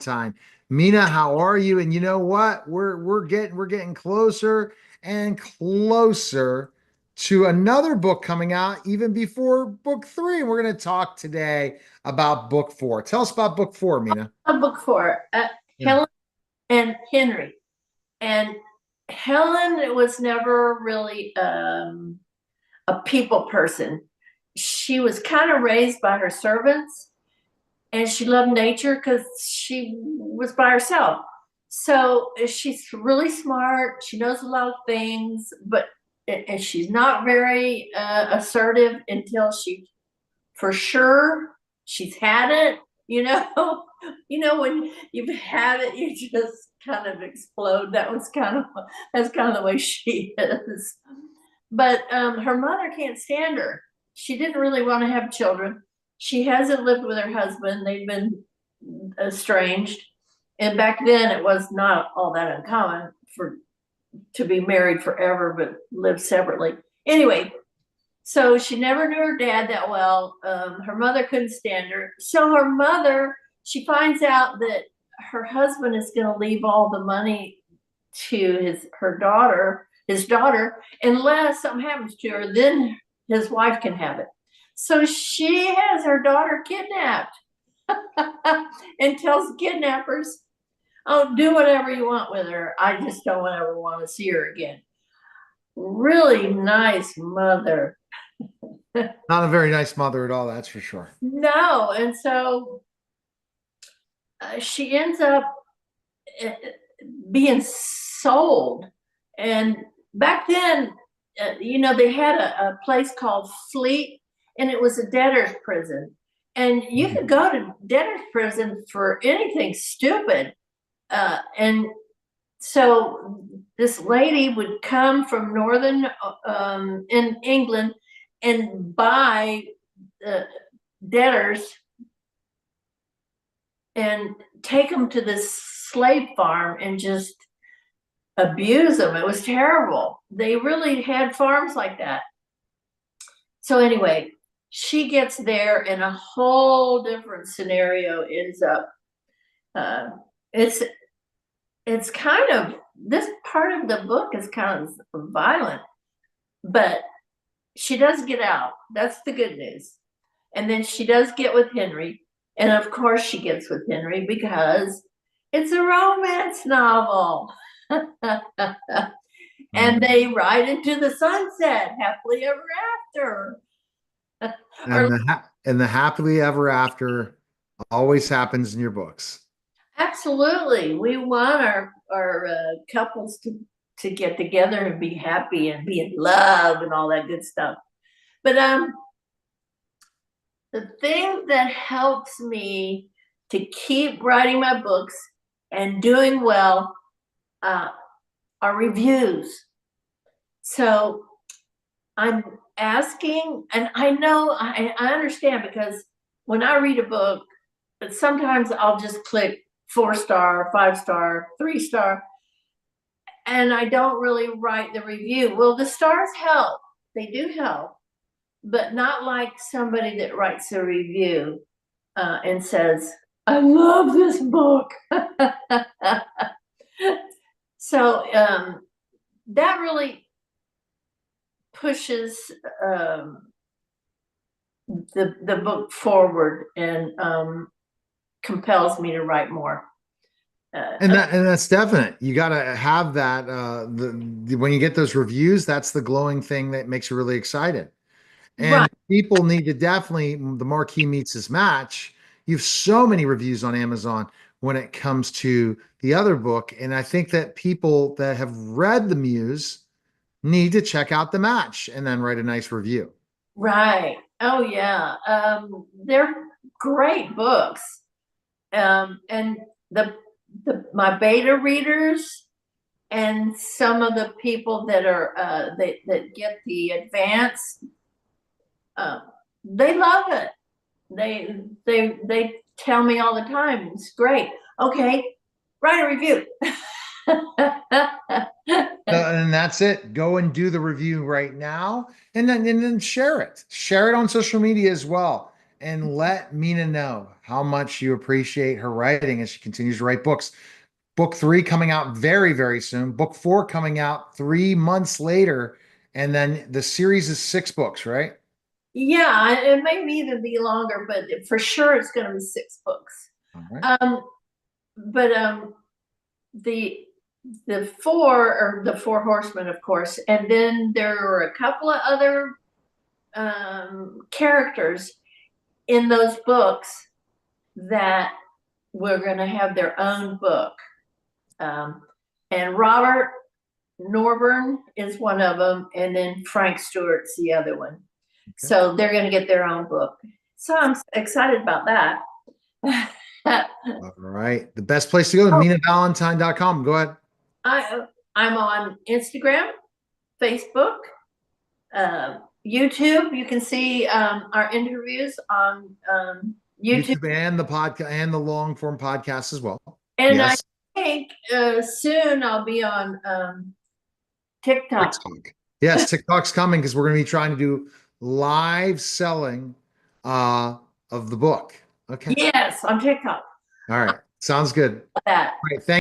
time. Mina, how are you? And you know what? We're getting closer and closer to another book coming out even before book three. And we're going to talk today about book four. Tell us about book four, Mina. Book four, Yeah. Helen and Henry. And Helen was never really a people person. She was kind of raised by her servants, and she loved nature because she was by herself. So she's really smart. She knows a lot of things, but and she's not very assertive until she, for sure, she's had it. You know, when you've had it, you just kind of explode. That's kind of the way she is. But her mother can't stand her. She didn't really want to have children. She hasn't lived with her husband. They've been estranged, and back then it was not all that uncommon for to be married forever but live separately. Anyway, so she never knew her dad that well. Her mother couldn't stand her. So her mother, she finds out that her husband is going to leave all the money to his daughter, unless something happens to her, then his wife can have it. So she has her daughter kidnapped and tells the kidnappers, "Oh, do whatever you want with her. I just don't ever want to see her again." Really nice mother. Not a very nice mother at all, that's for sure. No, and so she ends up uh, being sold. And back then, they had a place called Fleet, and it was a debtor's prison. And you could go to debtor's prison for anything stupid. And so this lady would come from northern in England and buy uh, debtors and take them to this slave farm and just abuse them. It was terrible. They really had farms like that. So anyway, she gets there and a whole different scenario ends up. Uh, it's it's kind of, this part of the book is kind of violent, but she does get out. That's the good news. And then she does get with Henry. And of course, she gets with Henry because it's a romance novel. And they ride into the sunset happily ever after. And Or the happily ever after always happens in your books. absolutely, we want our couples to get together and be happy and be in love and all that good stuff. But the thing that helps me to keep writing my books and doing well uh, are reviews. So I'm asking, and I know I understand, because when I read a book, sometimes I'll just click 4-star, 5-star, 3-star, and I don't really write the review. Well, the stars help, they do help, but not like somebody that writes a review and says, "I love this book." So that really pushes the book forward and compels me to write more. And that's definite. You got to have that. When you get those reviews, that's the glowing thing that makes you really excited. And Right, people need to definitely, the marquee meets his match. You have so many reviews on Amazon when it comes to the other book. And I think that people that have read the Muse need to check out the match and then write a nice review. right. Oh yeah, they're great books. And the my beta readers and some of the people that are that get the advance, uh, they love it. They tell me all the time, it's great. Okay, write a review. And that's it. Go and do the review right now, and then share it. Share it on social media as well. and let Mina know how much you appreciate her writing as she continues to write books. Book three coming out very, very soon. Book four coming out 3 months later. And then the series is 6 books, right? Yeah, it may even be longer, but for sure it's going to be 6 books. All right. Um, but the the four horsemen, of course, and then there are a couple of other characters in those books that we're going to have their own book. Um, and Robert Norburn is one of them, and then Frank Stewart's the other one. Okay. So they're going to get their own book. So I'm excited about that. All right. The best place to go is minavalentine.com. Go ahead. I I'm on Instagram, Facebook, YouTube. You can see our interviews on YouTube, YouTube and the podcast and the long form podcast as well. and I Yes. think soon I'll be on TikTok. TikTok. Yes, TikTok's coming because we're going to be trying to do live selling uh of the book. Okay. Yes, on TikTok. All right. Sounds good. That. All right. Thank